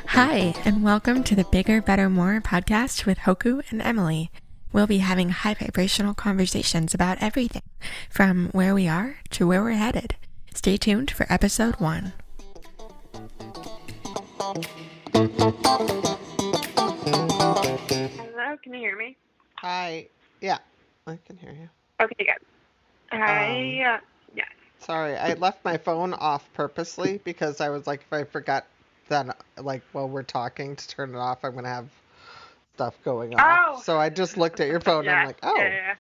Hi, and welcome to the Bigger, Better, More podcast with Hoku and Emily. We'll be having high vibrational conversations about everything, from where we are to where we're headed. Stay tuned for episode 1. Hello, can you hear me? Hi. Yeah, I can hear you. Okay, good. Hi. Yes. Sorry, I left my phone off purposely because I was like, if I forgot that, like, while we're talking to turn it off, I'm going to have stuff going off. Oh. So I just looked at your phone Yeah, and I'm like, oh. Yeah.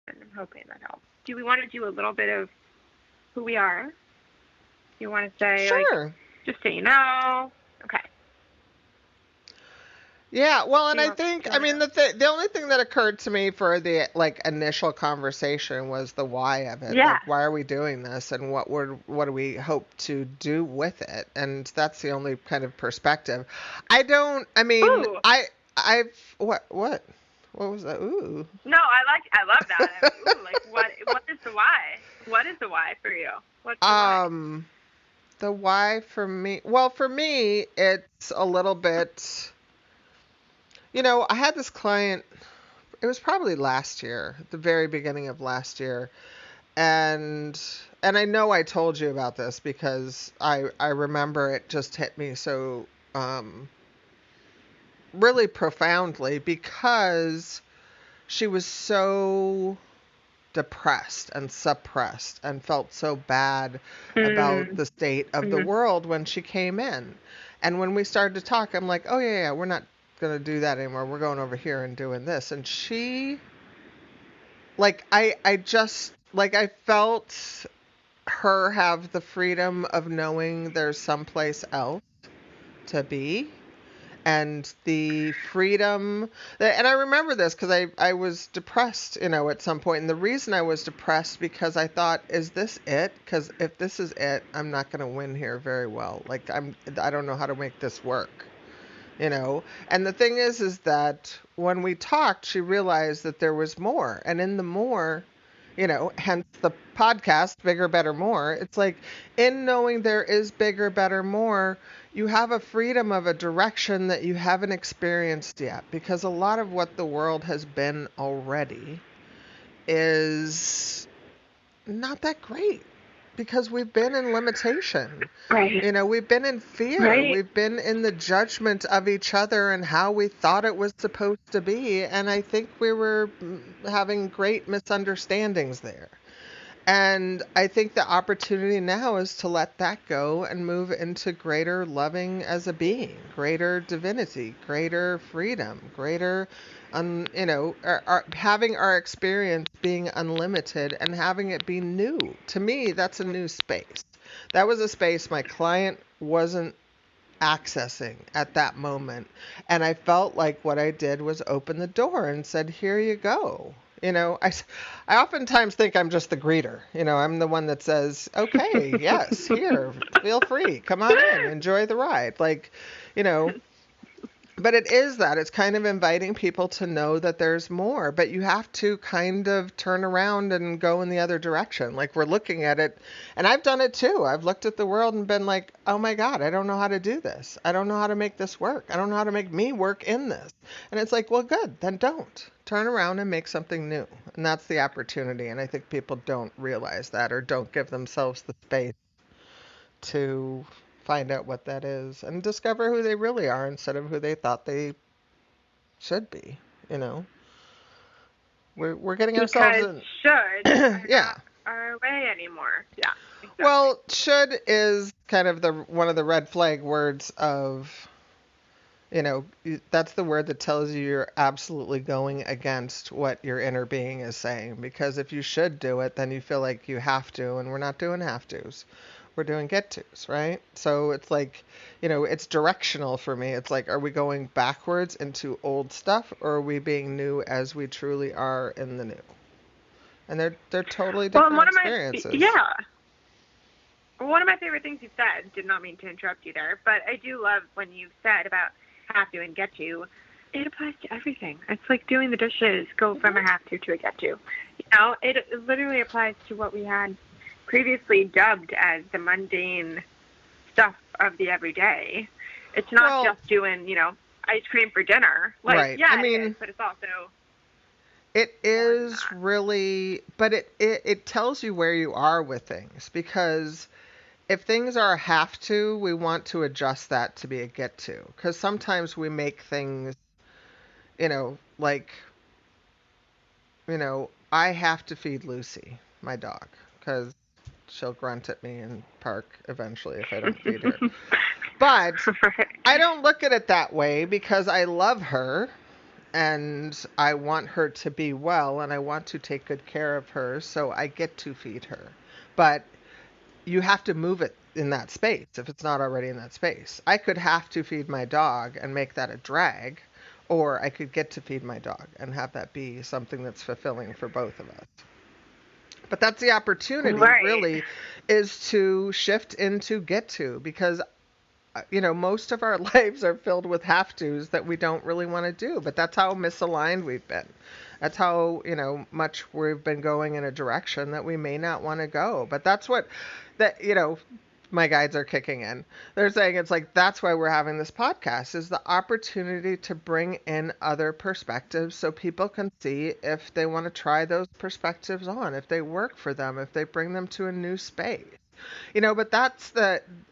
I'm hoping that helps. Do we want to do a little bit of who we are? Do you want to say, Sure. Just so you know? Okay. Yeah, well, and I think, I mean, the only thing that occurred to me for the, like, initial conversation was the why of it. Yeah. Like, why are we do this and what do we hope to do with it? And that's the only kind of perspective. Ooh. What was that? Ooh. No, I love that. Ooh, like, what is the why? What is the why for you? What's the why? The why for me, well, for me, it's a little bit, I had this client, it was probably last year, the very beginning of last year. And I know I told you about this because I remember it just hit me so really profoundly because she was so depressed and suppressed and felt so bad about the state of the world when she came in. And when we started to talk, I'm like, oh yeah, we're not going to do that anymore. We're going over here and doing this. And she, like, I felt her have the freedom of knowing there's someplace else to be. And the freedom, and I remember this because I was depressed, at some point. And the reason I was depressed because I thought, is this it? Because if this is it, I'm not going to win here very well. Like, I don't know how to make this work, And the thing is that when we talked, she realized that there was more. And in the more, hence the podcast, Bigger, Better, More. It's like in knowing there is bigger, better, more, you have a freedom of a direction that you haven't experienced yet. Because a lot of what the world has been already is not that great. Because we've been in limitation. Right. We've been in fear. Right. We've been in the judgment of each other and how we thought it was supposed to be. And I think we were having great misunderstandings there. And I think the opportunity now is to let that go and move into greater loving as a being, greater divinity, greater freedom, greater, having our experience being unlimited and having it be new. To me, that's a new space. That was a space my client wasn't accessing at that moment. And I felt like what I did was open the door and said, here you go. I oftentimes think I'm just the greeter. I'm the one that says, okay, yes, here, feel free, come on in, enjoy the ride. Like, but it is that. It's kind of inviting people to know that there's more, but you have to kind of turn around and go in the other direction. Like we're looking at it, and I've done it too. I've looked at the world and been like, oh my God, I don't know how to do this. I don't know how to make this work. I don't know how to make me work in this. And it's like, well, good, then don't. Turn around and make something new. And that's the opportunity. And I think people don't realize that or don't give themselves the space to find out what that is and discover who they really are instead of who they thought they should be. We're getting ourselves in. Should yeah. Not our way anymore. Yeah. Exactly. Well, should is kind of one of the red flag words of, that's the word that tells you you're absolutely going against what your inner being is saying. Because if you should do it, then you feel like you have to, and we're not doing have tos. We're doing get tos, right? So it's like, it's directional for me. It's like, are we going backwards into old stuff, or are we being new as we truly are in the new? And they're totally different experiences. One of my favorite things you've said, did not mean to interrupt you there, but I do love when you said about have to and get to, It applies to everything. It's like doing the dishes, go from a have to a get to. It literally applies to what we had previously dubbed as the mundane stuff of the everyday. It's not just doing, ice cream for dinner. Like, right. yeah, I mean, it is, but it's also... It is really, but it tells you where you are with things, because if things are a have to, we want to adjust that to be a get to. Because sometimes we make things, like, I have to feed Lucy, my dog, because she'll grunt at me and park eventually if I don't feed her. But I don't look at it that way, because I love her and I want her to be well and I want to take good care of her, so I get to feed her. But you have to move it in that space if it's not already in that space. I could have to feed my dog and make that a drag, or I could get to feed my dog and have that be something that's fulfilling for both of us. But that's the opportunity, Right. really, is to shift into get to, because most of our lives are filled with have-tos that we don't really want to do, but that's how misaligned we've been. That's how, much we've been going in a direction that we may not want to go. But that's what, my guides are kicking in. They're saying it's like, that's why we're having this podcast, is the opportunity to bring in other perspectives so people can see if they want to try those perspectives on, if they work for them, if they bring them to a new space. But that's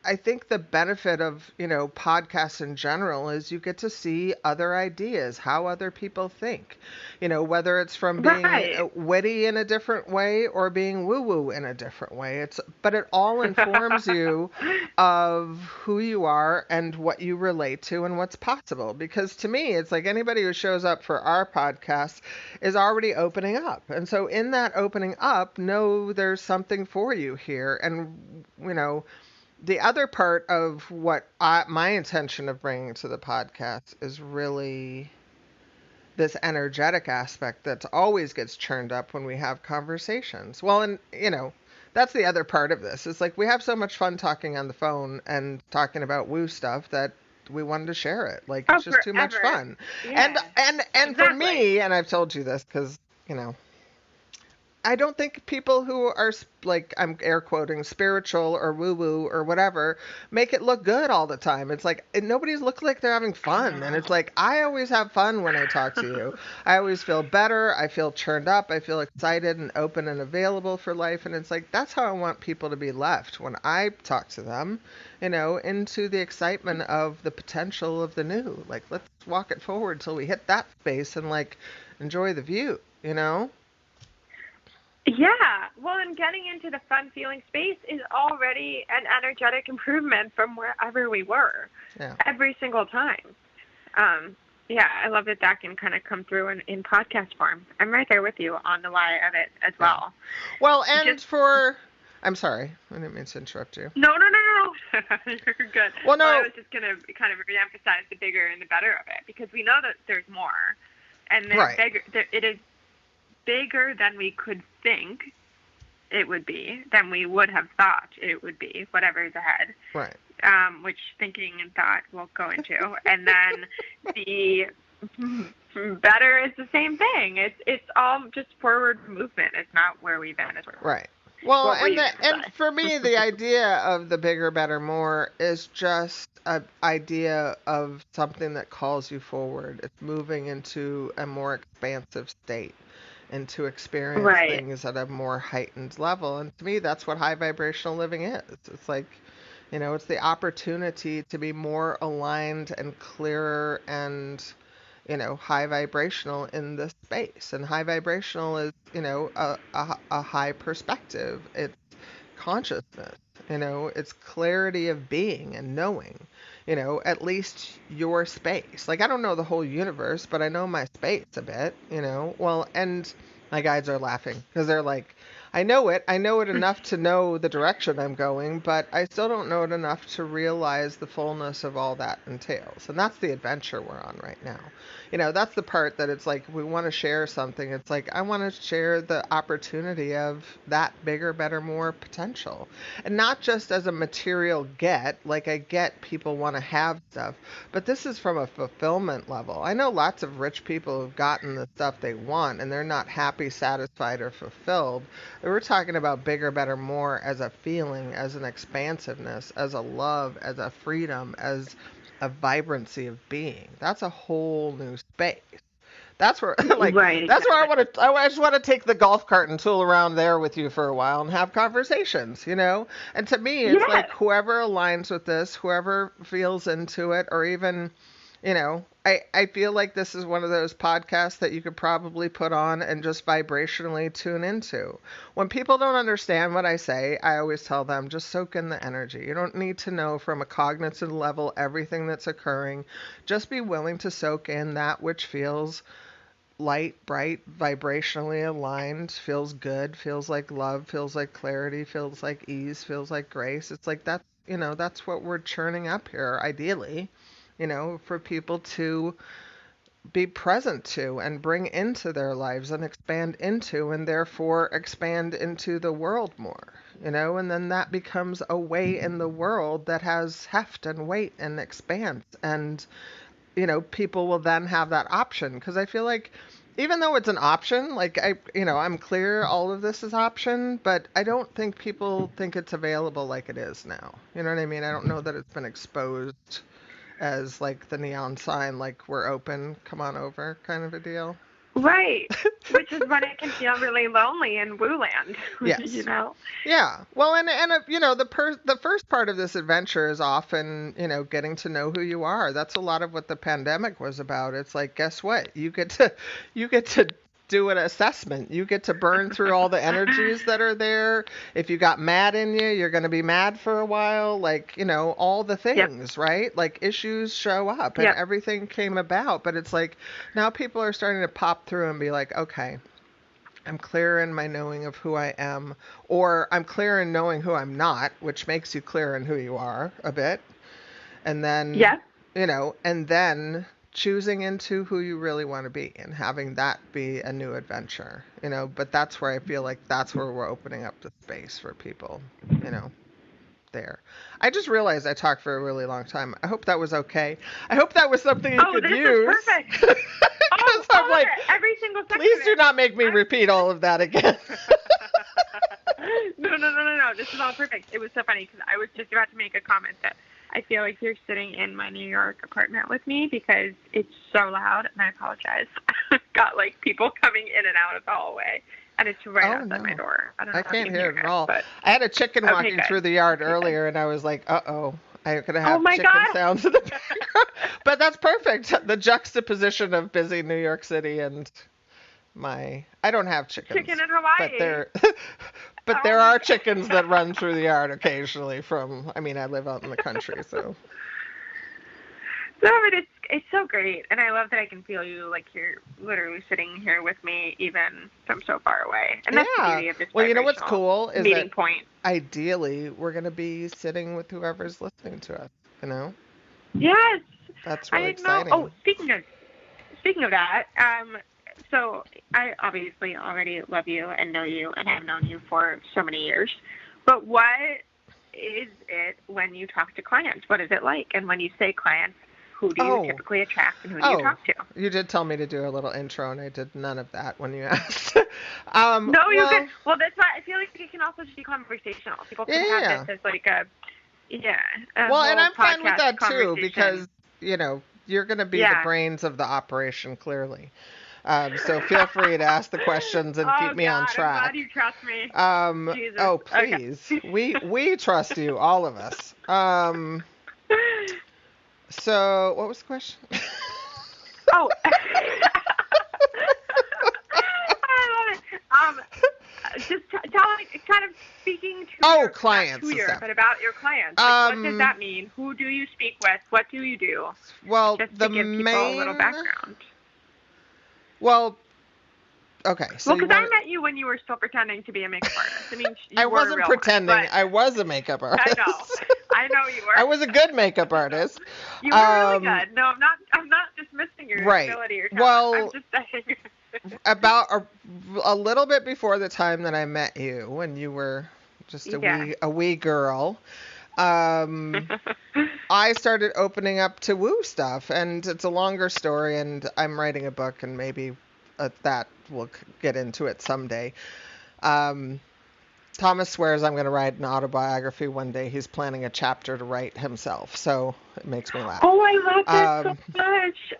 I think the benefit of, podcasts in general is you get to see other ideas, how other people think, whether it's from being witty in a different way or being woo-woo in a different way. But it all informs you of who you are and what you relate to and what's possible. Because to me, it's like anybody who shows up for our podcast is already opening up. And so in that opening up, know there's something for you here. And the other part of what my intention of bringing to the podcast is really this energetic aspect that always gets churned up when we have conversations. Well, and, that's the other part of this. It's like we have so much fun talking on the phone and talking about woo stuff that we wanted to share it. Like, it's just too much fun. Yeah. And Exactly. For me, and I've told you this because, I don't think people who are, like, I'm air quoting, spiritual or woo-woo or whatever, make it look good all the time. It's like, nobody's looks like they're having fun. And it's like, I always have fun when I talk to you. I always feel better. I feel churned up. I feel excited and open and available for life. And it's like, that's how I want people to be left when I talk to them, into the excitement of the potential of the new. Like, let's walk it forward till we hit that space and, like, enjoy the view, Yeah, well, and getting into the fun feeling space is already an energetic improvement from wherever we were every single time. I love that can kind of come through in podcast form. I'm right there with you on the why of it as well. Well, and I'm sorry, I didn't mean to interrupt you. No. You're good. Well, no. I was just going to kind of reemphasize the bigger and the better of it, because we know that there's more. And it is bigger than we could think it would be, than we would have thought it would be, whatever's ahead. Right. Which thinking and thought we'll go into. And then the better is the same thing. It's all just forward movement. It's not where we've been. Right. Well, and for me, the idea of the bigger, better, more is just an idea of something that calls you forward. It's moving into a more expansive state and to experience things at a more heightened level. And to me, that's what high vibrational living is. It's like, it's the opportunity to be more aligned and clearer and, high vibrational in this space. And high vibrational is, a high perspective. It's consciousness, it's clarity of being and knowing, at least your space. Like, I don't know the whole universe, but I know my space a bit, well, and my guides are laughing because they're like, I know it. I know it enough to know the direction I'm going, but I still don't know it enough to realize the fullness of all that entails. And that's the adventure we're on right now. That's the part that it's like we want to share something. It's like I want to share the opportunity of that bigger, better, more potential. And not just as a material get, like I get people want to have stuff, but this is from a fulfillment level. I know lots of rich people who've gotten the stuff they want and they're not happy, satisfied, or fulfilled. We're talking about bigger, better, more as a feeling, as an expansiveness, as a love, as a freedom, as a vibrancy of being. That's a whole new space. That's where, like, right, that's exactly. where I just want to take the golf cart and tool around there with you for a while and have conversations, And to me, it's like whoever aligns with this, whoever feels into it, or even, I feel like this is one of those podcasts that you could probably put on and just vibrationally tune into. When people don't understand what I say, I always tell them, just soak in the energy. You don't need to know from a cognitive level everything that's occurring. Just be willing to soak in that which feels light, bright, vibrationally aligned, feels good, feels like love, feels like clarity, feels like ease, feels like grace. It's like that's what we're churning up here, ideally, for people to be present to and bring into their lives and expand into, and therefore expand into the world more, and then that becomes a way in the world that has heft and weight and expanse. And people will then have that option, because I feel like even though it's an option, like I'm clear all of this is option, but I don't think people think it's available like it is now. You know what I mean? I don't know that it's been exposed as like the neon sign, like we're open, come on over kind of a deal. Right. Which is when it can feel really lonely in Woo Land. Yes. Yeah. Well, and the first part of this adventure is often, getting to know who you are. That's a lot of what the pandemic was about. It's like, guess what? You get to do an assessment. You get to burn through all the energies that are there. If you got mad in you, you're going to be mad for a while. Like, all the things, right? Like issues show up and everything came about. But it's like now people are starting to pop through and be like, okay, I'm clear in my knowing of who I am, or I'm clear in knowing who I'm not, which makes you clear in who you are a bit. And then, and then choosing into who you really want to be and having that be a new adventure, but that's where I feel like that's where we're opening up the space for people, there. I just realized I talked for a really long time. I hope that was okay. I hope that was something you could use. Is perfect. I'm like, every single second. Please do not make me repeat all of that again. No. This is all perfect. It was so funny because I was just about to make a comment that I feel like you're sitting in my New York apartment with me because it's so loud, and I apologize. I've got like people coming in and out of the hallway, and it's right outside my door. I can't hear it at all. I had a chicken walking through the yard earlier, and I was like, uh-oh. I'm going to have chicken sounds in the background. But that's perfect. The juxtaposition of busy New York City and I don't have chickens. Chicken in Hawaii. But there are chickens that run through the yard occasionally I live out in the country, so. So, but it's so great, and I love that I can feel you like you're literally sitting here with me, even from so far away. And that's the beauty of this. Well, you know what's cool is meeting point. Ideally, we're going to be sitting with whoever's listening to us. Yes. That's really exciting. Oh, speaking of that, so I obviously already love you and know you and have known you for so many years. But what is it when you talk to clients? What is it like? And when you say clients, who do you typically attract and who do you talk to? You did tell me to do a little intro, and I did none of that when you asked. No, you could. Well, that's why I feel like it can also just be conversational. People can have this as like well, and I'm fine with that too, because you're going to be the brains of the operation, clearly. So feel free to ask the questions and keep me on track. I'm glad you trust me. Jesus. Oh, please. Okay. We trust you, all of us. So, what was the question? Oh. I love it. Just kind of speaking to clients. But about your clients. Like, what does that mean? Who do you speak with? What do you do? Well, just to give people a little background. Well, Okay, so well, because I met you when you were still pretending to be a makeup artist. I mean, you I were wasn't a real pretending. one, I was a makeup artist. I know you were. I was a good makeup artist. You were really good. No, I'm not dismissing your right. ability or talent. Well, I'm just saying. about a little bit before the time that I met you, when you were just a wee girl, I started opening up to woo stuff, and it's a longer story, and I'm writing a book, and maybe that we'll get into it someday. Thomas swears I'm going to write an autobiography one day. He's planning a chapter to write himself, so it makes me laugh. Oh, I love that so much.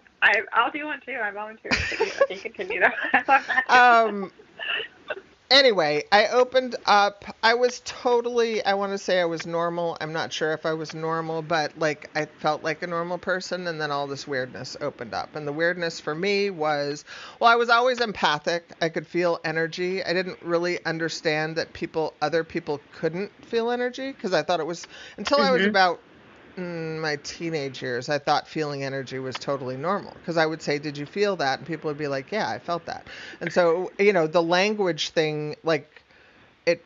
I'll do one too. I volunteer to do it. You continue though. I love that. Anyway, I opened up. I was totally, I want to say I was normal. I'm not sure if I was normal, but like I felt like a normal person, and then all this weirdness opened up. And the weirdness for me was, well, I was always empathic. I could feel energy. I didn't really understand that other people couldn't feel energy, because I thought it was, until I was about my teenage years, I thought feeling energy was totally normal, because I would say, did you feel that? And people would be like, yeah, I felt that. And so, the language thing, like it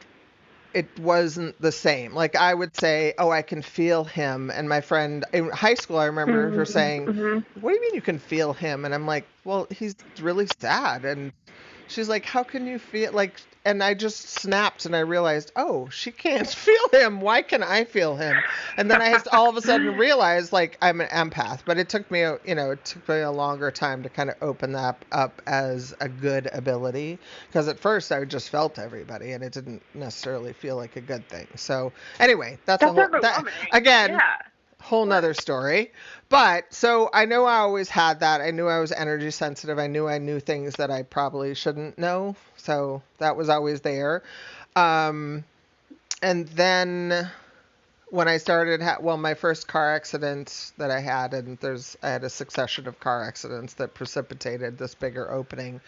wasn't the same. Like I would say, oh, I can feel him. And my friend in high school, I remember her saying, what do you mean you can feel him? And I'm like, well, he's really sad. And she's like, how can you feel like, and I just snapped and I realized, oh, she can't feel him. Why can I feel him? And then I had to all of a sudden realize, like, I'm an empath. But it took me, a longer time to kind of open that up as a good ability. Because at first I just felt everybody, and it didn't necessarily feel like a good thing. So anyway, that's again. Yeah. Whole nother story. But so I know I always had that. I knew I was energy sensitive. I knew things that I probably shouldn't know. So that was always there. And then when I started, my first car accident that I had, and I had a succession of car accidents that precipitated this bigger opening.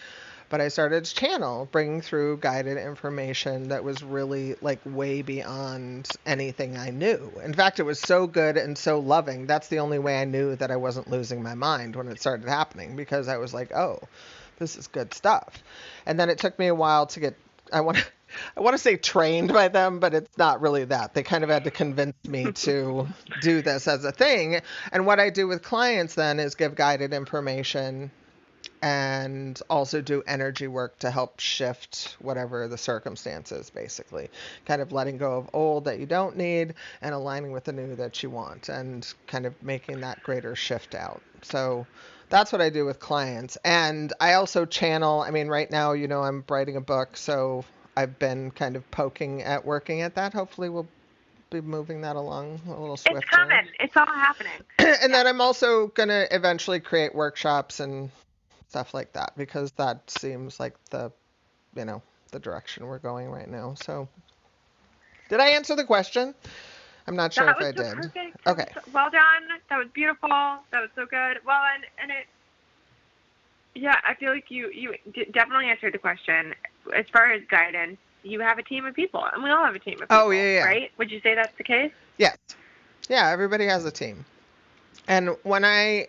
But I started to channel, bringing through guided information that was really like way beyond anything I knew. In fact, it was so good and so loving. That's the only way I knew that I wasn't losing my mind when it started happening, because I was like, oh, this is good stuff. And then it took me a while to get, I want to say trained by them, but it's not really that. They kind of had to convince me to do this as a thing. And what I do with clients then is give guided information and also do energy work to help shift whatever the circumstances, basically. Kind of letting go of old that you don't need and aligning with the new that you want, and kind of making that greater shift out. So that's what I do with clients. And I also channel, right now, I'm writing a book, so I've been kind of poking at working at that. Hopefully we'll be moving that along a little swifter. It's coming. It's all happening. And then I'm also going to eventually create workshops and stuff like that, because that seems like the direction we're going right now. So did I answer the question? I'm not sure if I did. Perfect. Okay. Well done. That was beautiful. That was so good. Well, and it, yeah, I feel like you definitely answered the question. As far as guidance, you have a team of people, and we all have a team of people. Oh, yeah. Right? Would you say that's the case? Yes. Yeah, everybody has a team. And when I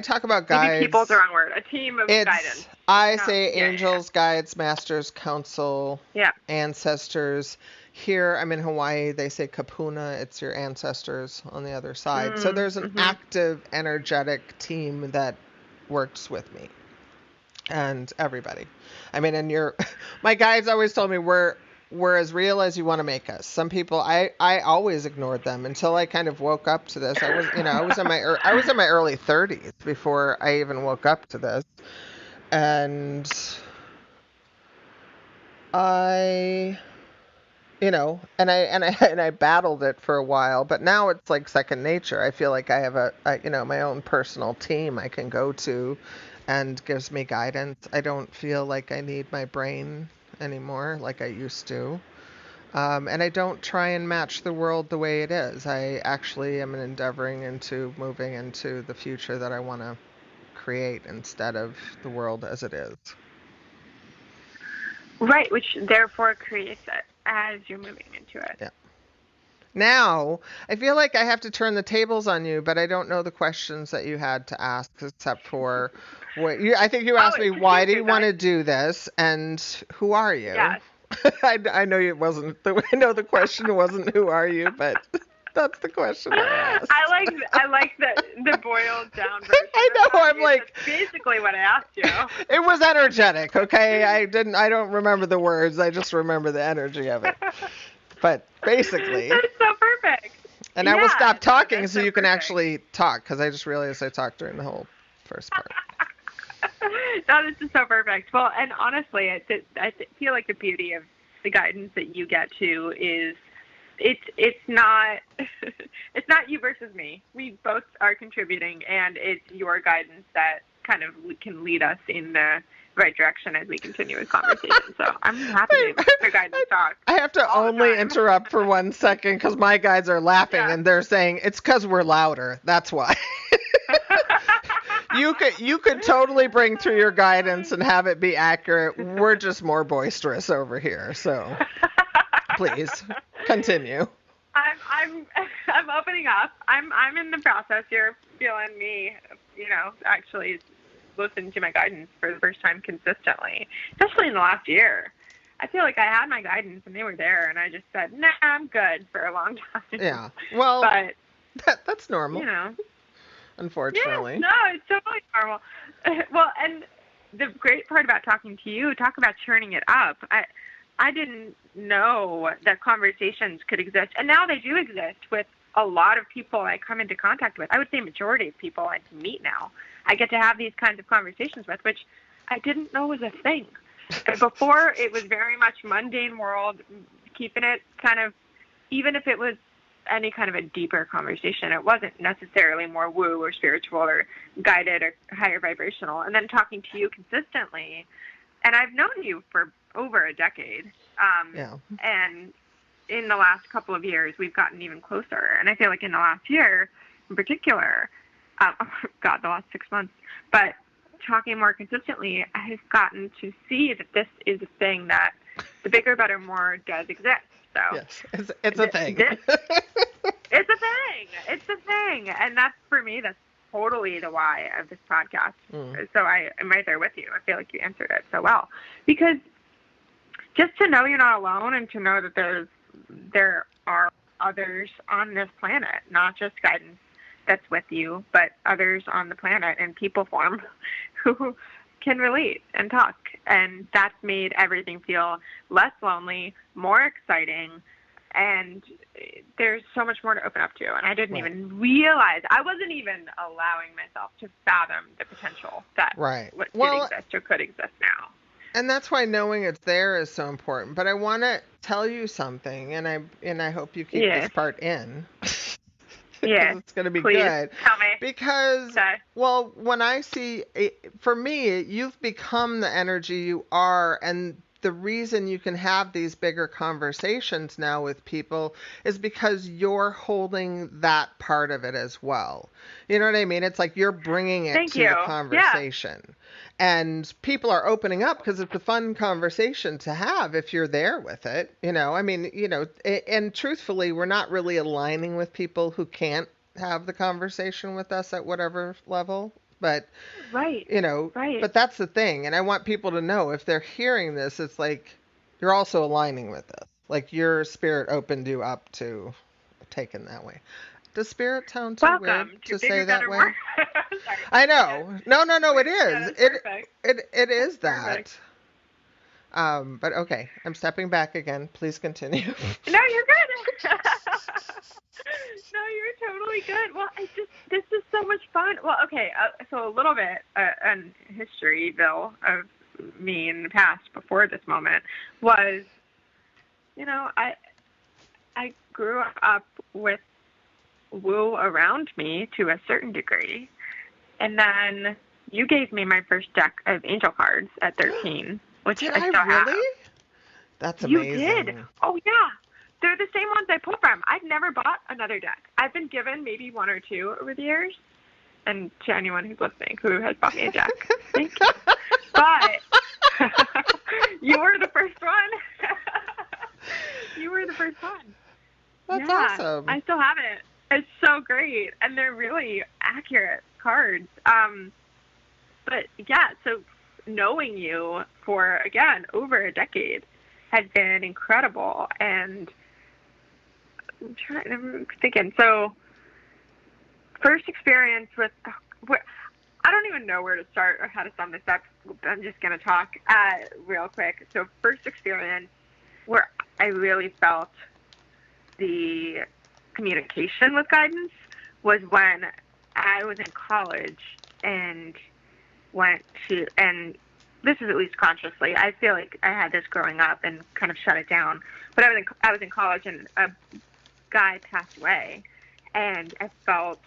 talk about guides. Maybe people's the wrong word. A team of guidance. I say angels, guides, masters, council, ancestors. Here, I'm in Hawaii, they say kapuna. It's your ancestors on the other side. So there's an active, energetic team that works with me. And everybody. And my guides always told me we're as real as you want to make us. Some people, I always ignored them until I kind of woke up to this. I was in my early 30s before I even woke up to this, and I battled it for a while, but now it's like second nature. I feel like I have my own personal team I can go to, and gives me guidance. I don't feel like I need my brain anymore like I used to. And I don't try and match the world the way it is. I actually am endeavoring into moving into the future that I want to create instead of the world as it is. Right, which therefore creates it as you're moving into it. Yeah. Now, I feel like I have to turn the tables on you, but I don't know the questions that you had to ask except for I think you asked me, why do you want to do this? And who are you? Yes. I know it wasn't, I know the question wasn't who are you, but that's the question I asked. I like the boiled down version. I know, I'm like. That's basically what I asked you. It was energetic, okay? I don't remember the words, I just remember the energy of it. But basically. That's so perfect. And I will stop talking so you can actually talk, because I just realized I talked during the whole first part. No, this is so perfect. Well, and honestly, I feel like the beauty of the guidance that you get to is it's not it's not you versus me. We both are contributing, and it's your guidance that kind of can lead us in the right direction as we continue with conversation. So I'm happy to hear guidance talk. I have to only interrupt for 1 second because my guides are laughing and they're saying it's because we're louder. That's why. You could totally bring through your guidance and have it be accurate. We're just more boisterous over here. So please continue. I'm opening up. I'm in the process. You're feeling me, actually listen to my guidance for the first time consistently, especially in the last year. I feel like I had my guidance and they were there, and I just said, nah, I'm good for a long time. Yeah. Well, but that's normal. Unfortunately. Yeah, no, it's totally normal. Well, and the great part about talking to you, talk about churning it up. I didn't know that conversations could exist, and now they do exist with a lot of people I come into contact with. I would say majority of people I meet now, I get to have these kinds of conversations with, which I didn't know was a thing. Before, it was very much mundane world, keeping it kind of, even if it was any kind of a deeper conversation, it wasn't necessarily more woo or spiritual or guided or higher vibrational. And then talking to you consistently, and I've known you for over a decade. And in the last couple of years, we've gotten even closer. And I feel like in the last year, in particular, the last 6 months, but talking more consistently, I've gotten to see that this is a thing that the bigger, better, more does exist. So yes, it's a thing. It's a thing. It's a thing. And that's, for me, that's totally the why of this podcast. So I'm right there with you. I feel like you answered it so well. Because just to know you're not alone, and to know that there are others on this planet, not just guidance that's with you, but others on the planet in people form who can relate and talk. And that's made everything feel less lonely, more exciting, and there's so much more to open up to. And I didn't even realize, I wasn't even allowing myself to fathom the potential that what did exist or could exist now. And that's why knowing it's there is so important. But I want to tell you something, and I hope you keep this part in. Yeah, it's going to be please, good. Tell me. Because, well, when I see, for me, you've become the energy you are, and the reason you can have these bigger conversations now with people is because you're holding that part of it as well. You know what I mean? It's like you're bringing it to the conversation. Yeah. And people are opening up because it's a fun conversation to have if you're there with it. I mean, and truthfully, we're not really aligning with people who can't have the conversation with us at whatever level. But, but that's the thing. And I want people to know, if they're hearing this, it's like you're also aligning with us. Like your spirit opened you up to taken that way. Does spirit sound too weird to say that way? I know. No, it is. It is that. But okay, I'm stepping back again. Please continue. No, you're good. No, you're totally good. Well, this is so much fun. Well, okay, so a little bit in history, Bill, of me in the past before this moment was, I grew up with woo around me to a certain degree, and then you gave me my first deck of angel cards at 13, which I still have. That's amazing. You did. Oh yeah, they're the same ones I pulled from. I've never bought another deck. I've been given maybe one or two over the years, and to anyone who's listening who has bought me a deck, thank you. But you were the first one. You were the first one. That's Yeah, awesome. I still have it. It's so great, and they're really accurate cards. But yeah, so knowing you for, again, over a decade has been incredible. And I'm thinking, so first experience with, I don't even know where to start or how to sum this up. I'm just going to talk real quick. So first experience where I really felt the communication with guidance was when I was in college and and this is at least consciously. I feel like I had this growing up and kind of shut it down. But I was in college and a guy passed away, and I felt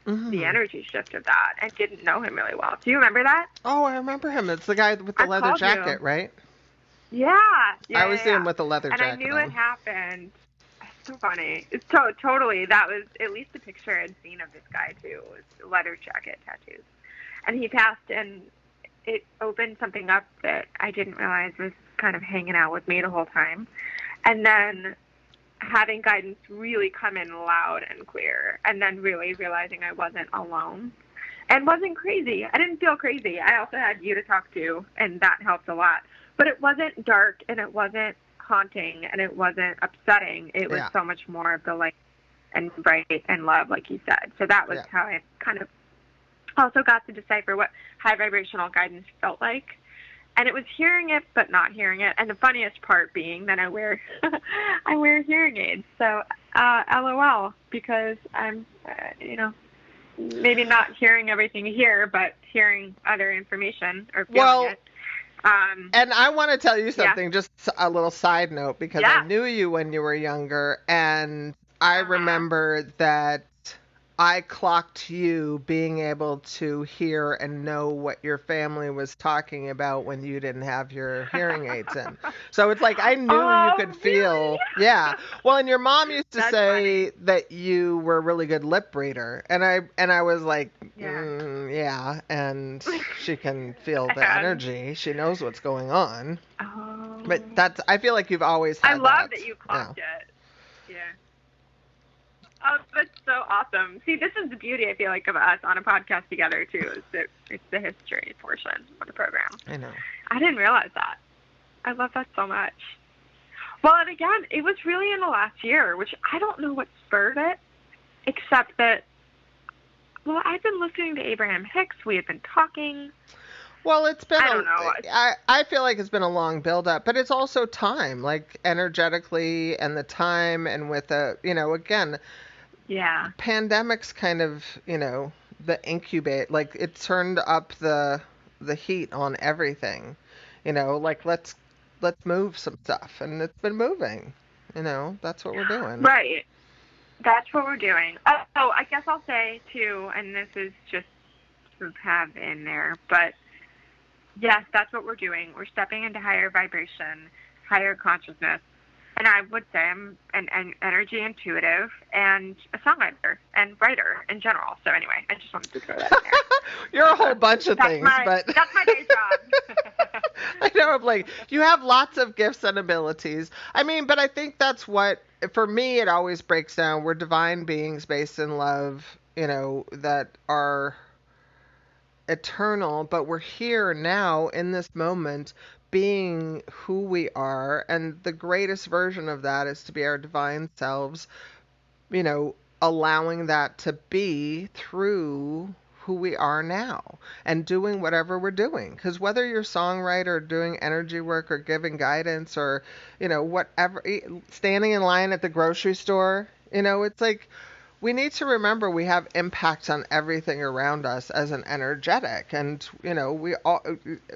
the energy shift of that. I didn't know him really well. Do you remember that? Oh, I remember him. It's the guy with the leather jacket, right? Yeah. I always see him with the leather jacket. And I knew it happened. It's so funny. It's totally. That was at least the picture I'd seen of this guy too. Was leather jacket tattoos, and he passed, and it opened something up that I didn't realize was kind of hanging out with me the whole time. And then having guidance really come in loud and clear, and then really realizing I wasn't alone and wasn't crazy. I didn't feel crazy. I also had you to talk to, and that helped a lot. But it wasn't dark, and it wasn't haunting, and it wasn't upsetting. It was so much more of the light and bright and love, like you said. So that was how I kind of also got to decipher what high vibrational guidance felt like. And it was hearing it, but not hearing it. And the funniest part being that I wear hearing aids. So, LOL, because I'm, maybe not hearing everything here, but hearing other information or feeling it. And I want to tell you something, just a little side note, because I knew you when you were younger, and I remember that I clocked you being able to hear and know what your family was talking about when you didn't have your hearing aids in. So it's like I knew you could feel. Really? Yeah. Well, and your mom used to say that you were a really good lip reader, and I was like, yeah, and she can feel the energy. She knows what's going on. Oh. But I feel like you've always had that. I love that you clocked it. Yeah. Oh, that's so awesome. See, this is the beauty, I feel like, of us on a podcast together, too, is that it's the history portion of the program. I know. I didn't realize that. I love that so much. Well, and again, it was really in the last year, which I don't know what spurred it, except that, well, I've been listening to Abraham Hicks. We have been talking. Well, it's been, I don't know. I feel like it's been a long build-up, but it's also time, like energetically and the time and with again, pandemics kind of, the incubate, like it turned up the heat on everything, like let's move some stuff, and it's been moving, that's what we're doing. Right. That's what we're doing. Oh, I guess I'll say too, and this is just to have in there, but yes, that's what we're doing. We're stepping into higher vibration, higher consciousness. And I would say I'm an energy intuitive and a songwriter and writer in general. So anyway, I just wanted to throw that in there. You're a whole bunch of things, but that's my day job. I know, I'm like, you have lots of gifts and abilities. I mean, but I think that's what, for me, it always breaks down. We're divine beings based in love, that are eternal, but we're here now in this moment being who we are, and the greatest version of that is to be our divine selves, allowing that to be through who we are now and doing whatever we're doing. Because whether you're a songwriter or doing energy work or giving guidance or whatever, standing in line at the grocery store, it's like we need to remember we have impact on everything around us as an energetic. And, we all,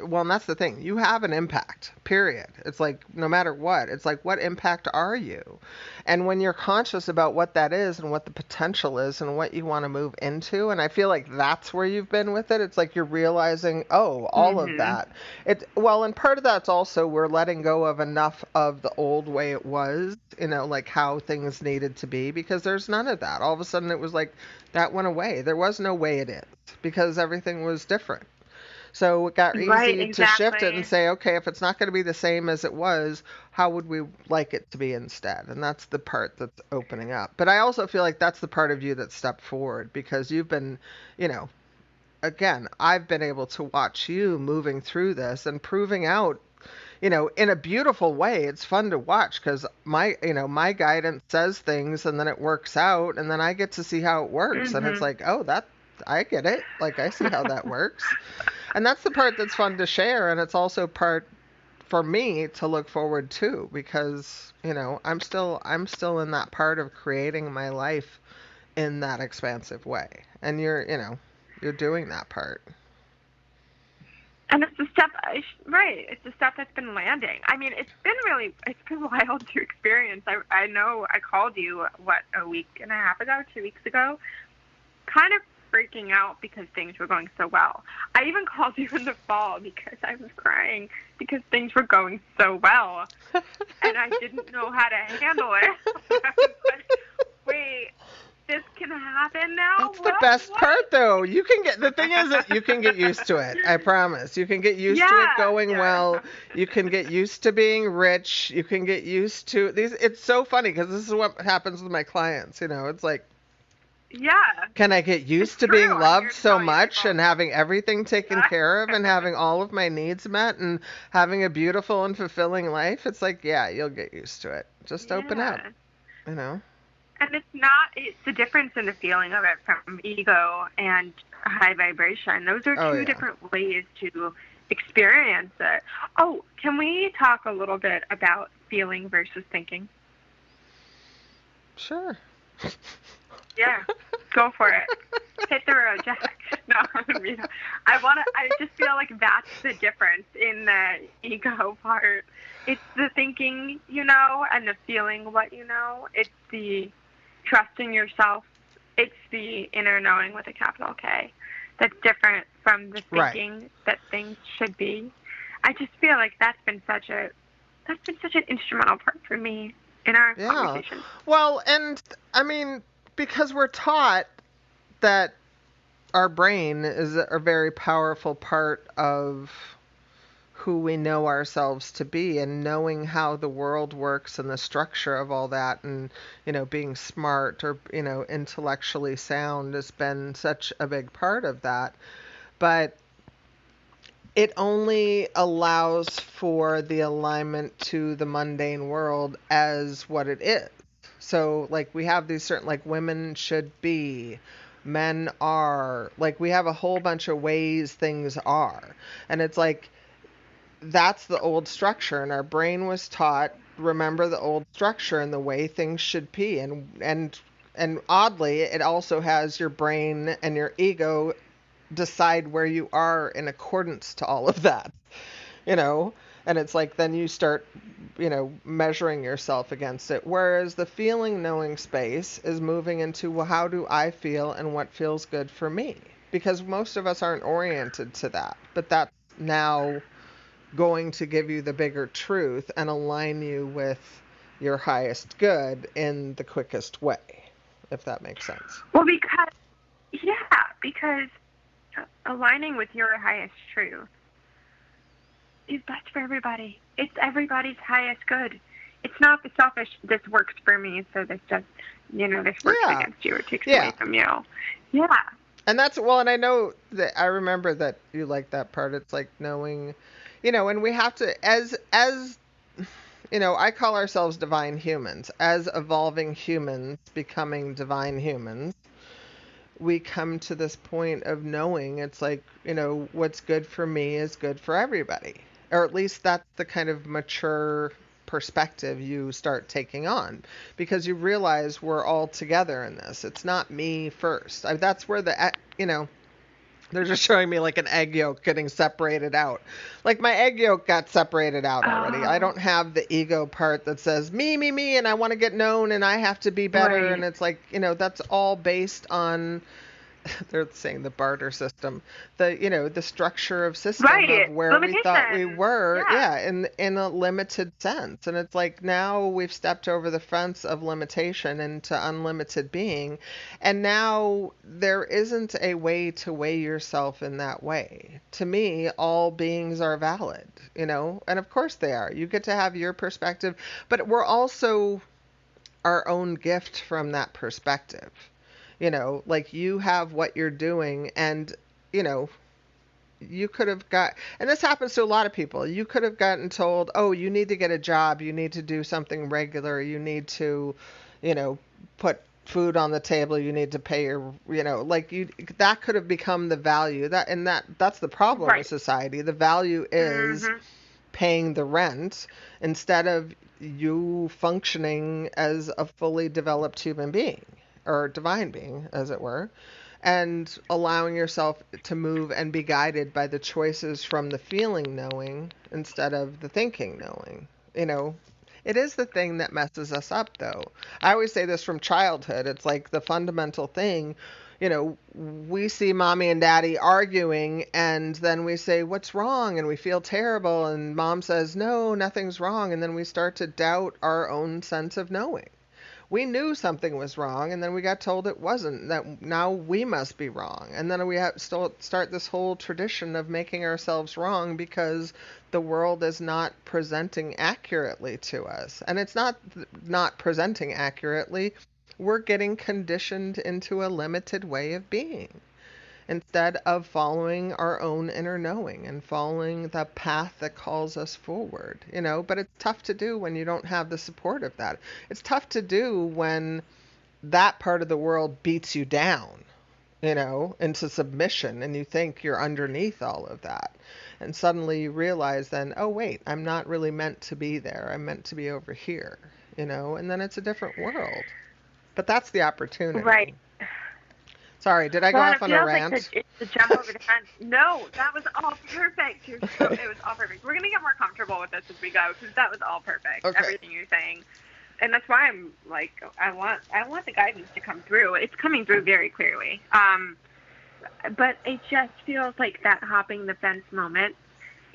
well, and that's the thing. You have an impact, period. It's like, no matter what, it's like, what impact are you? And when you're conscious about what that is and what the potential is and what you want to move into, and I feel like that's where you've been with it. It's like you're realizing, all of that. And part of that's also we're letting go of enough of the old way it was, like how things needed to be, because there's none of that. All of a sudden it was like that went away. There was no way it is because everything was different. So it got Right, easy to shift it and exactly. say, okay, if it's not going to be the same as it was, how would we like it to be instead? And that's the part that's opening up. But I also feel like that's the part of you that stepped forward, because you've been, you know, again, I've been able to watch you moving through this and proving out, you know, in a beautiful way. It's fun to watch because my guidance says things and then it works out and then I get to see how it works. And it's Mhm. like, oh, I get it. Like, I see how that works. And that's the part that's fun to share. And it's also part for me to look forward to, because, you know, I'm still in that part of creating my life in that expansive way. And you're doing that part. And it's the step, right? It's the stuff that's been landing. I mean, it's been wild to experience. I know I called you a week and a half ago, 2 weeks ago, kind of freaking out because things were going so well. I even called you in the fall because I was crying because things were going so well, and I didn't know how to handle it. I was like, wait, this can happen now? That's the best part, though. The thing is that you can get used to it. I promise. You can get used to it going well. You can get used to being rich. You can get used to these. It's so funny because this is what happens with my clients. You know, it's like, can I get used to being loved so much and having everything taken care of and having all of my needs met and having a beautiful and fulfilling life? It's like, yeah, you'll get used to it. Just open up, you know? And it's the difference in the feeling of it from ego and high vibration. Those are two different ways to experience it. Oh, can we talk a little bit about feeling versus thinking? Sure. Yeah, go for it. Hit the road, Jack. No, I just feel like that's the difference in the ego part. It's the thinking, and the feeling what you know. It's the trusting yourself. It's the inner knowing with a capital K. That's different from the thinking that things should be. I just feel like that's been such an instrumental part for me in our conversation. Well, and I mean, because we're taught that our brain is a very powerful part of who we know ourselves to be, and knowing how the world works and the structure of all that, and, being smart or, intellectually sound has been such a big part of that. But it only allows for the alignment to the mundane world as what it is. So, like, we have these certain, like, women should be, men are, like, we have a whole bunch of ways things are. And it's like, that's the old structure, and our brain was taught, remember the old structure and the way things should be. And oddly, it also has your brain and your ego decide where you are in accordance to all of that, and it's like, then you start, measuring yourself against it. Whereas the feeling knowing space is moving into, well, how do I feel and what feels good for me? Because most of us aren't oriented to that, but that's now going to give you the bigger truth and align you with your highest good in the quickest way, if that makes sense. Well, because aligning with your highest truth is best for everybody. It's everybody's highest good. It's not the selfish, this works for me, so this just, this works against you or takes away from you. Yeah. And and I know that I remember that you like that part. It's like knowing, and we have to, as I call ourselves divine humans, as evolving humans becoming divine humans, we come to this point of knowing it's like, what's good for me is good for everybody. Or at least that's the kind of mature perspective you start taking on, because you realize we're all together in this. It's not me first. That's where they're just showing me like an egg yolk getting separated out. Like, my egg yolk got separated out already. I don't have the ego part that says me, and I want to get known and I have to be better. Right. And it's like, that's all based on they're saying the barter system, the structure of system right. of where Limitation. we thought we were, yeah, in a limited sense. And it's like now we've stepped over the fence of limitation into unlimited being, and now there isn't a way to weigh yourself in that way. To me, all beings are valid, and of course they are. You get to have your perspective, but we're also our own gift from that perspective. Like you have what you're doing, and, you could have and this happens to a lot of people. You could have gotten told, oh, you need to get a job, you need to do something regular, you need to, put food on the table, you need to pay your, that could have become the value. That's the problem right. with society. The value is paying the rent instead of you functioning as a fully developed human being, or divine being, as it were, and allowing yourself to move and be guided by the choices from the feeling knowing instead of the thinking knowing. It is the thing that messes us up, though. I always say this from childhood. It's like the fundamental thing. We see mommy and daddy arguing, and then we say, what's wrong? And we feel terrible. And mom says, no, nothing's wrong. And then we start to doubt our own sense of knowing. We knew something was wrong, and then we got told it wasn't, that now we must be wrong. And then we have to start this whole tradition of making ourselves wrong because the world is not presenting accurately to us. And it's not presenting accurately. We're getting conditioned into a limited way of being instead of following our own inner knowing and following the path that calls us forward, but it's tough to do when you don't have the support of that. It's tough to do when that part of the world beats you down, into submission, and you think you're underneath all of that. And suddenly you realize then, oh wait, I'm not really meant to be there. I'm meant to be over here, and then it's a different world. But that's the opportunity. Right. Sorry, did I go off on a rant? Like the jump over the fence. No, that was all perfect. It was all perfect. We're going to get more comfortable with this as we go, because that was all perfect, everything you're saying. And that's why I'm like, I want the guidance to come through. It's coming through very clearly. But it just feels like that hopping the fence moment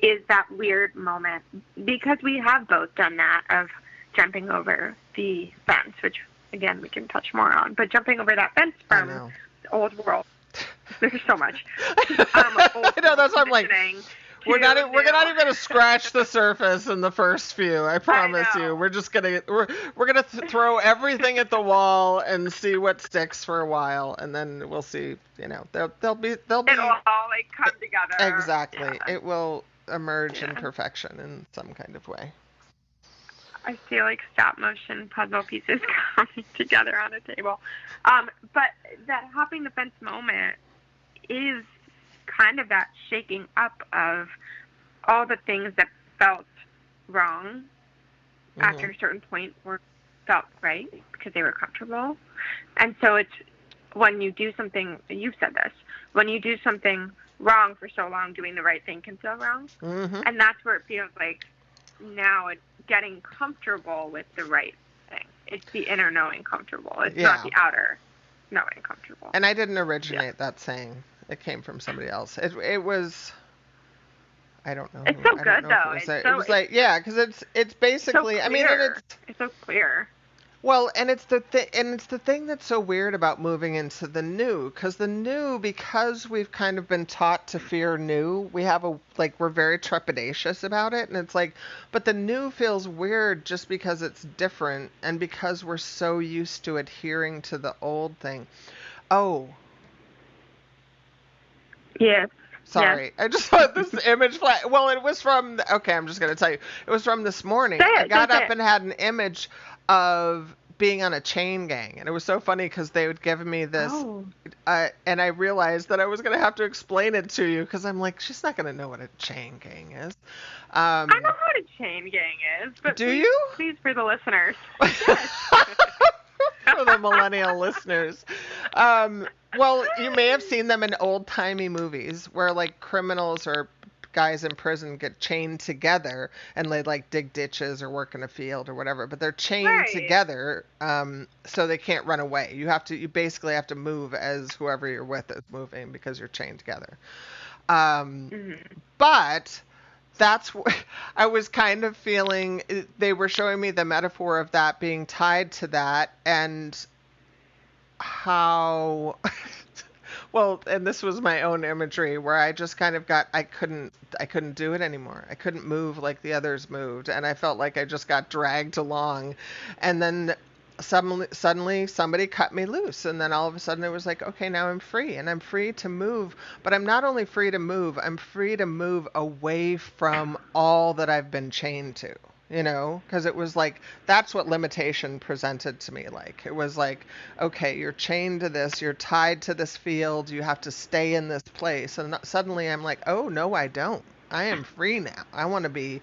is that weird moment, because we have both done that of jumping over the fence, which, again, we can touch more on. But jumping over that fence from the old world, there's so much. I know, that's what I'm like. We're not even going to scratch the surface in the first few. I promise you. We're just gonna throw everything at the wall and see what sticks for a while, and then we'll see. They'll be. It'll all like come together. Exactly. Yeah. It will emerge in perfection in some kind of way. I feel like stop motion puzzle pieces coming together on a table. But that hopping the fence moment is kind of that shaking up of all the things that felt wrong after a certain point felt right because they were comfortable. And so it's when you do something, you've said this, when you do something wrong for so long, doing the right thing can feel wrong. And that's where it feels like now it's getting comfortable with the right thing. It's the inner knowing comfortable. It's not the outer knowing comfortable. And I didn't originate that saying. It came from somebody else. It was, I don't know. It's so good though. It was like, yeah, because it's basically, so I mean, it's so clear. Well, and it's the thing that's so weird about moving into the new, because we've kind of been taught to fear new, we're very trepidatious about it, and it's like, but the new feels weird just because it's different, and because we're so used to adhering to the old thing. Oh. Yes. Sorry, I just thought this image flat. Well, it was from. Okay, I'm just gonna tell you. It was from this morning. I got up and had an image of being on a chain gang, and it was so funny because they would give me this, and I realized that I was gonna have to explain it to you because I'm like, she's not gonna know what a chain gang is. I know what a chain gang is, but please for the listeners. For the millennial listeners. Well, you may have seen them in old-timey movies where, like, criminals are guys in prison get chained together and they like dig ditches or work in a field or whatever, but they're chained together so they can't run away. You basically have to move as whoever you're with is moving because you're chained together. But that's what I was kind of feeling. They were showing me the metaphor of that being tied to that, and how well, and this was my own imagery where I just kind of got, I couldn't do it anymore. I couldn't move like the others moved, and I felt like I just got dragged along. And then suddenly somebody cut me loose, and then all of a sudden it was like, okay, now I'm free, and I'm free to move. But I'm not only free to move, I'm free to move away from all that I've been chained to. Because it was like, that's what limitation presented to me. Like, it was like, okay, you're chained to this, you're tied to this field, you have to stay in this place. And suddenly I'm like, oh, no, I don't. I am free now. I want to be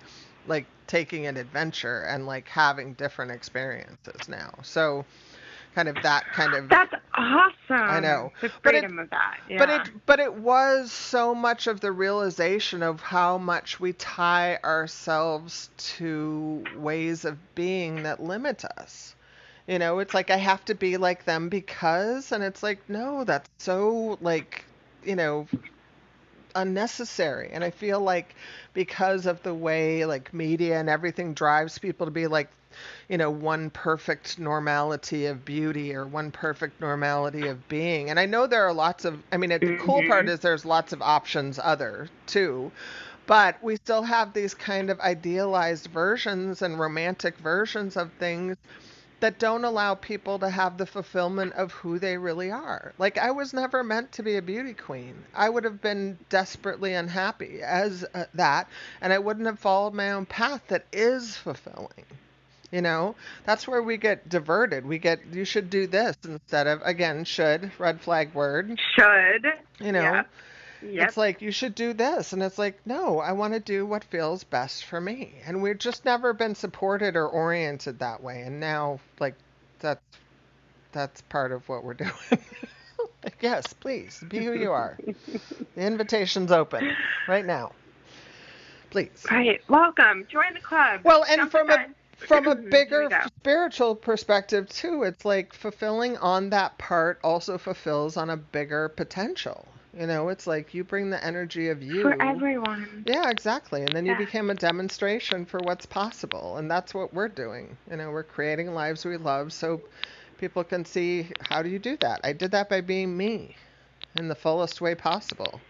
like taking an adventure and like having different experiences now. So that's awesome. I know. The freedom of that. Yeah. But it was so much of the realization of how much we tie ourselves to ways of being that limit us. It's like, I have to be like them because, and it's like, no, that's so like, unnecessary. And I feel like because of the way like media and everything drives people to be like, one perfect normality of beauty or one perfect normality of being. And I know there are lots of, the cool part is there's lots of options too, but we still have these kind of idealized versions and romantic versions of things that don't allow people to have the fulfillment of who they really are. Like, I was never meant to be a beauty queen. I would have been desperately unhappy as that, and I wouldn't have followed my own path that is fulfilling. That's where we get diverted. You should do this instead of, again, should, red flag word. Should. Yeah. Yep. It's like, you should do this. And it's like, no, I want to do what feels best for me. And we've just never been supported or oriented that way. And now, like, that's part of what we're doing. Yes, please, be who you are. The invitation's open right now. Please. Right. Welcome. Join the club. Well, and from a bigger spiritual perspective too, it's like fulfilling on that part also fulfills on a bigger potential. It's like you bring the energy of you. For everyone. Yeah, exactly. And then you become a demonstration for what's possible. And that's what we're doing. We're creating lives we love so people can see, how do you do that? I did that by being me in the fullest way possible.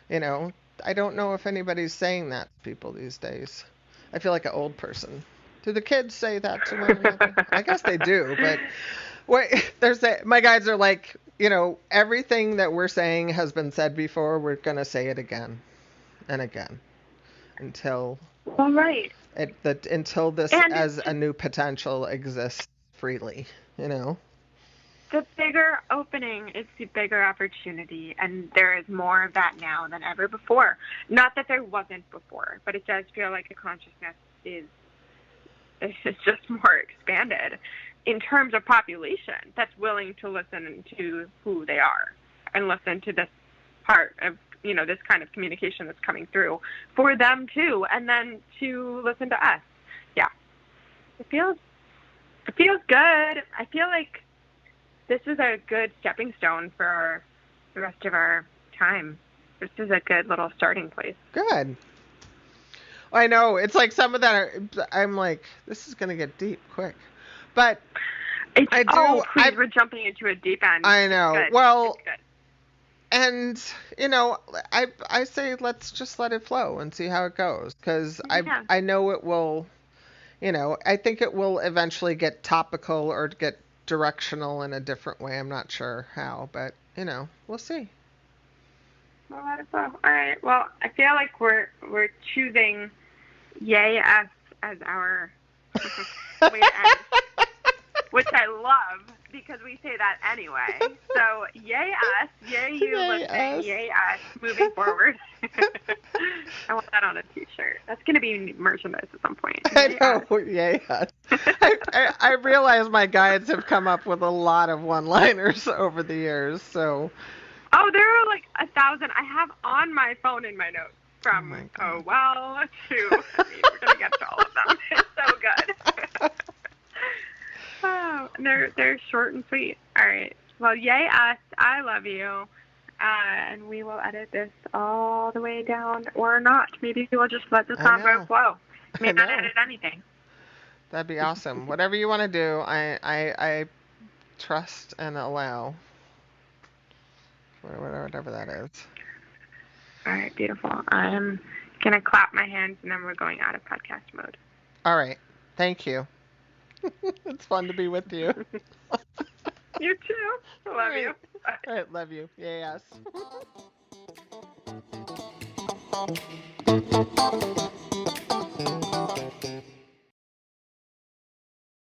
I don't know if anybody's saying that to people these days. I feel like an old person. Do the kids say that to one another? I guess they do, but my guides are like, everything that we're saying has been said before. We're going to say it again and again until until this as a new potential exists freely, The bigger opening is the bigger opportunity, and there is more of that now than ever before. Not that there wasn't before, but it does feel like the consciousness is just more expanded in terms of population that's willing to listen to who they are and listen to this part of, this kind of communication that's coming through for them too, and then to listen to us. Yeah. It feels good. I feel like this is a good stepping stone for the rest of our time. This is a good little starting place. Good. I know. It's like some of that I'm like, this is going to get deep quick. But we're jumping into a deep end. I know. It's good. Well, it's good. And, I say let's just let it flow and see how it goes. Because I know it will, I think it will eventually get topical or get directional in a different way. I'm not sure how, but, we'll see. Well, let it flow. All right. Well, I feel like we're choosing yay us as our way to end, which I love because we say that anyway. So yay us, yay you, listening, yay us, moving forward. I want that on a t-shirt. That's going to be merchandise at some point. I know, yay us. I realize my guides have come up with a lot of one-liners over the years, so... Oh, there are like 1,000. I have on my phone in my notes from oh well to, I mean, we're going to get to all of them. It's so good. Oh, they're short and sweet. All right. Well, yay us. I love you. And we will edit this all the way down or not. Maybe we'll just let the convo flow. May not edit anything. That'd be awesome. Whatever you want to do, I trust and allow. Whatever that is. All right, beautiful. I'm going to clap my hands and then we're going out of podcast mode. All right. Thank you. It's fun to be with you. You too. Love you. Bye. All right, love you. Yes.